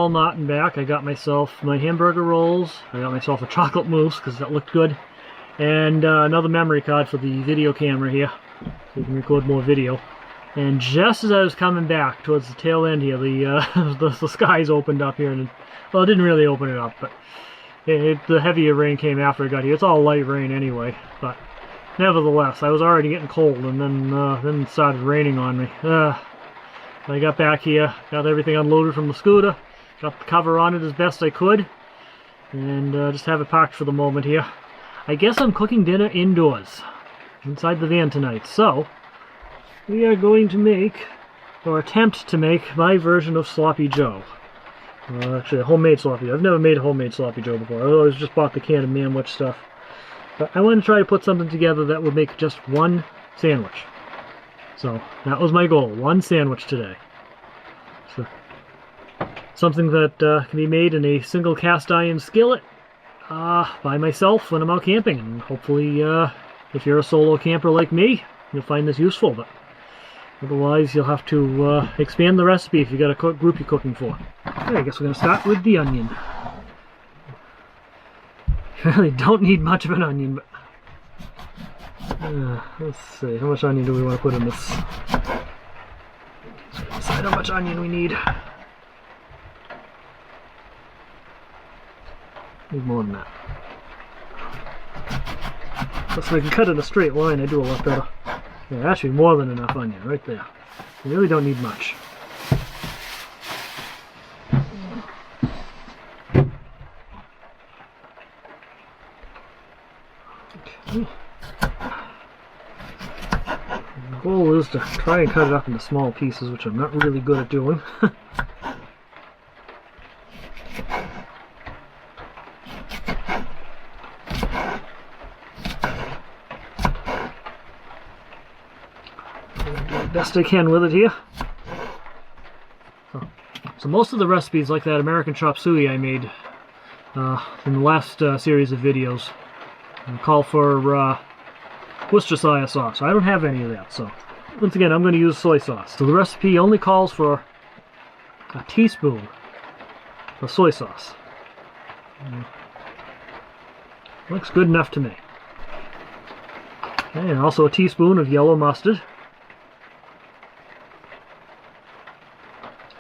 all not and back. I got myself my hamburger rolls. I got myself a chocolate mousse because that looked good. And another memory card for the video camera here, so you can record more video. And just as I was coming back towards the tail end here, the skies opened up here, and well, it didn't really open it up, but the heavier rain came after I got here. It's all light rain anyway, but nevertheless, I was already getting cold, and then it started raining on me. I got back here, got everything unloaded from the scooter, got the cover on it as best I could, and just have it parked for the moment here. I guess I'm cooking dinner indoors, inside the van tonight, so we are going to make, or attempt to make, my version of Sloppy Joe. Actually, a homemade Sloppy Joe. I've never made a homemade Sloppy Joe before. I always just bought the can of Manwich stuff. But I want to try to put something together that would make just one sandwich. So, that was my goal. One sandwich today. So, something that can be made in a single cast iron skillet by myself when I'm out camping. And hopefully, if you're a solo camper like me, you'll find this useful. But otherwise, you'll have to expand the recipe if you've got a group you're cooking for. Okay, I guess we're going to start with the onion. You really don't need much of an onion, but let's see, how much onion do we want to put in this? Let's decide how much onion we need. Need more than that. So I can cut in a straight line, I do a lot better. Yeah, actually more than enough onion right there. You really don't need much. Okay. The goal is to try and cut it up into small pieces, which I'm not really good at doing. Best I can with it here. So most of the recipes, like that American chop suey I made in the last series of videos, call for Worcestershire sauce. I don't have any of that, so once again I'm going to use soy sauce. So the recipe only calls for a teaspoon of soy sauce. Looks good enough to me. Okay, and also a teaspoon of yellow mustard.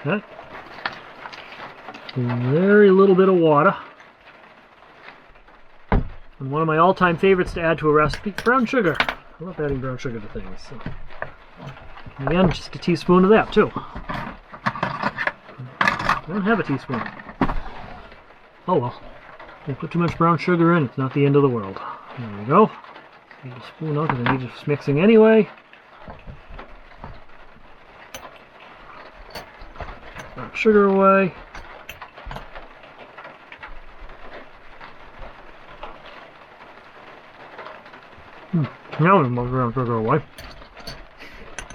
Okay. Very little bit of water. And one of my all-time favorites to add to a recipe, brown sugar. I love adding brown sugar to things. So. Again, just a teaspoon of that too. I don't have a teaspoon. Oh well. If I put too much brown sugar in, it's not the end of the world. There we go. Need a spoon out because I need it for mixing anyway. Brown sugar away. Now I'm going to brown sugar away.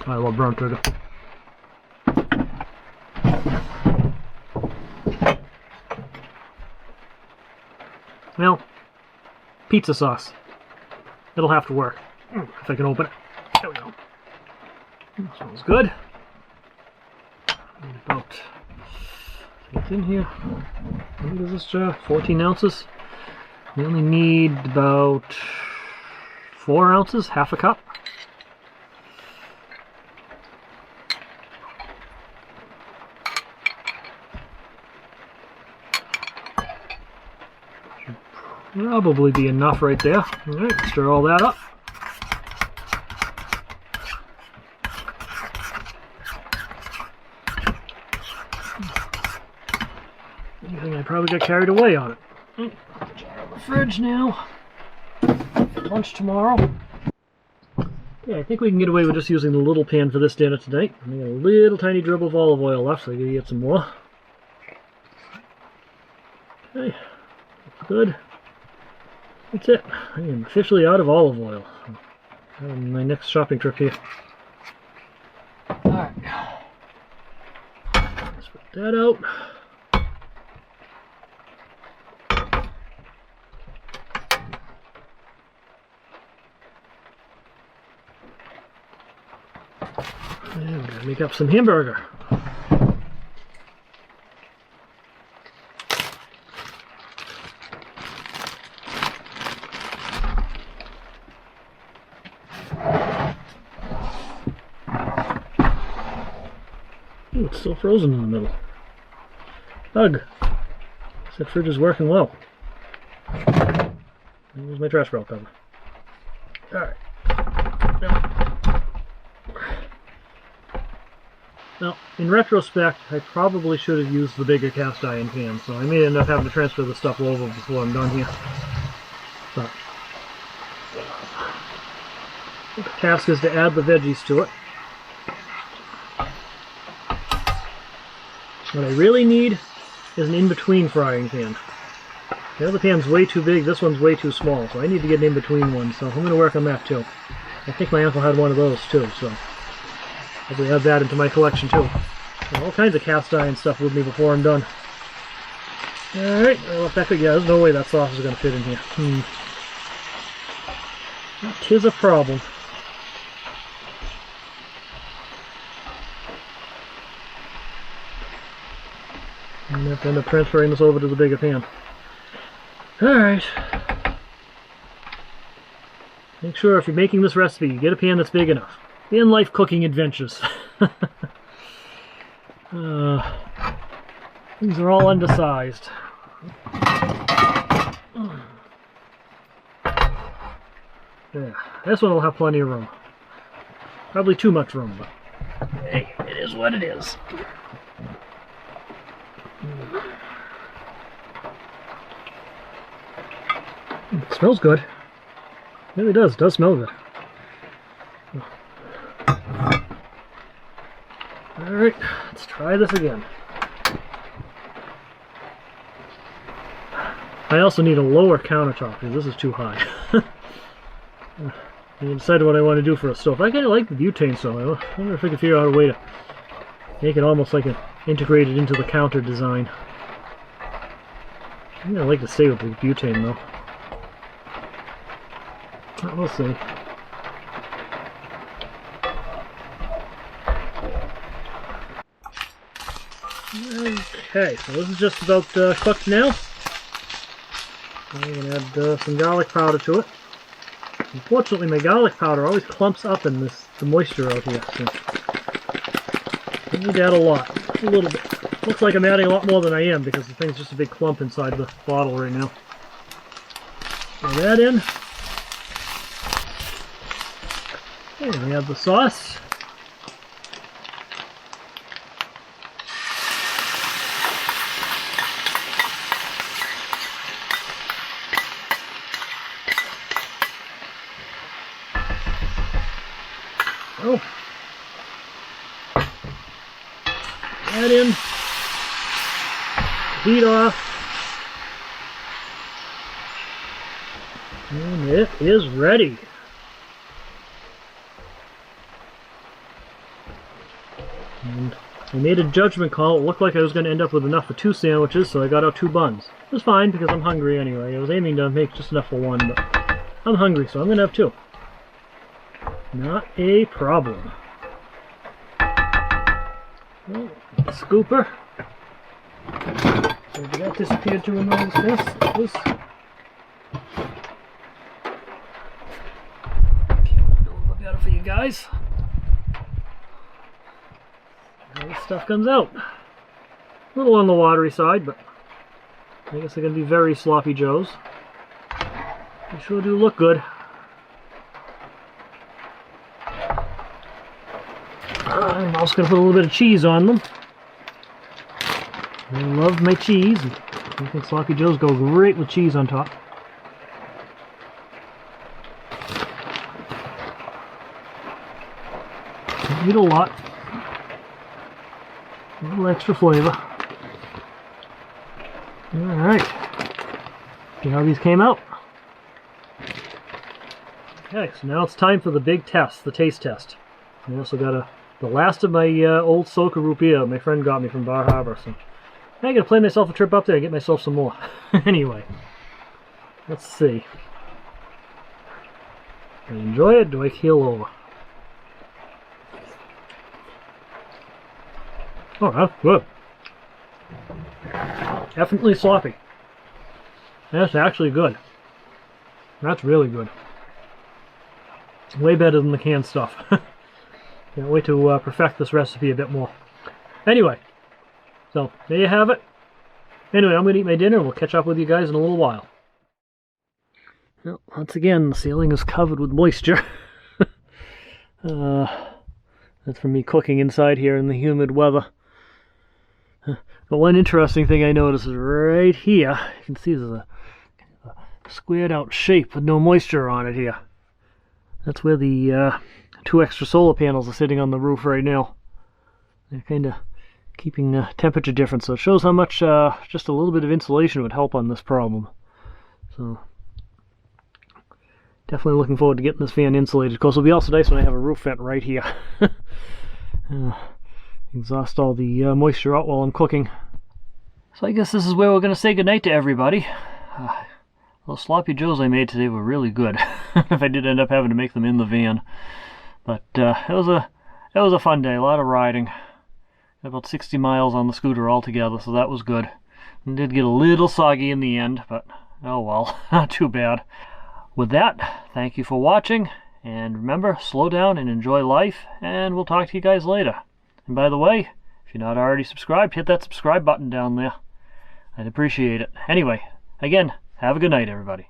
I love brown sugar. Well, pizza sauce. It'll have to work. If I can open it. There we go. Smells good. About, what's in here? How big is this jar? 14 ounces. We only need about 4 ounces, half a cup. Should probably be enough right there. Alright, stir all that up. I think I probably got carried away on it. Put the jar in the fridge now. Lunch tomorrow. Yeah, I think we can get away with just using the little pan for this dinner tonight. I got a little tiny dribble of olive oil left, so I gotta get some more. Okay, that's good. That's it. I am officially out of olive oil. On my next shopping trip here. Alright. Let's put that out. And we're going to make up some hamburger. Ooh, it's still frozen in the middle. Ugh. That fridge is working well. Here's my trash barrel cover. Alright. Now, in retrospect, I probably should have used the bigger cast iron pan, so I may end up having to transfer the stuff over before I'm done here. But the task is to add the veggies to it. What I really need is an in-between frying pan. The other pan's way too big, this one's way too small, so I need to get an in-between one, so I'm going to work on that too. I think my uncle had one of those too, so I'll probably add that into my collection too. So all kinds of cast iron stuff with me before I'm done. Alright, well, yeah, there's no way that sauce is going to fit in here. Tis a problem. I'm going to have to end up transferring this over to the bigger pan. Alright. Make sure if you're making this recipe, you get a pan that's big enough. VanLife cooking adventures. These are all undersized. Yeah, this one will have plenty of room. Probably too much room, but hey, it is what it is. It smells good. It really does. It does smell good. Alright, let's try this again. I also need a lower countertop because this is too high. I decided what I want to do for a stove. I kind of like the butane stove. I wonder if I can figure out a way to make it almost like integrated into the counter design. I think I'd like to stay with the butane though. We'll see. Okay, so this is just about cooked now. I'm going to add some garlic powder to it. Unfortunately, my garlic powder always clumps up in the moisture out here. So I need to add a lot, a little bit. Looks like I'm adding a lot more than I am because the thing's just a big clump inside the bottle right now. Throw that in. Okay, we have the sauce. Oh. That in. Heat off. And it is ready. And I made a judgment call. It looked like I was going to end up with enough for 2 sandwiches, so I got out 2 buns. It was fine because I'm hungry anyway. I was aiming to make just enough for 1, but I'm hungry, so I'm going to have 2. Not a problem. Well, scooper. So did that disappear to another mess? Keep it a little bit better for you guys. How this stuff comes out. A little on the watery side, but I guess they're going to be very sloppy joes. They sure do look good. I'm also going to put a little bit of cheese on them. I love my cheese. I think sloppy joes go great with cheese on top. Don't need a lot. A little extra flavor. Alright. See how these came out? Okay, so now it's time for the big test, the taste test. I also got the last of my old Soka root beer my friend got me from Bar Harbor, so I gotta plan myself a trip up there and get myself some more. Anyway, let's see. Do I enjoy it? Do I keel over? Oh, that's good. Definitely sloppy. That's actually good. That's really good. Way better than the canned stuff. Can't wait to perfect this recipe a bit more. Anyway, so there you have it. Anyway, I'm going to eat my dinner and we'll catch up with you guys in a little while. Well, once again, the ceiling is covered with moisture. That's from me cooking inside here in the humid weather. But one interesting thing I noticed is right here, you can see there's a squared out shape with no moisture on it here. That's where the 2 extra solar panels are sitting on the roof right now. They're kind of keeping the temperature difference, so it shows how much just a little bit of insulation would help on this problem. So definitely looking forward to getting this fan insulated. Of course, it'll be also nice when I have a roof vent right here. Exhaust all the moisture out while I'm cooking. So I guess this is where we're going to say goodnight to everybody. Those sloppy joes I made today were really good. If I did end up having to make them in the van. But it was a fun day, a lot of riding. About 60 miles on the scooter altogether, so that was good. It did get a little soggy in the end, but oh well, not too bad. With that, thank you for watching, and remember, slow down and enjoy life, and we'll talk to you guys later. And by the way, if you're not already subscribed, hit that subscribe button down there. I'd appreciate it. Anyway, again, have a good night, everybody.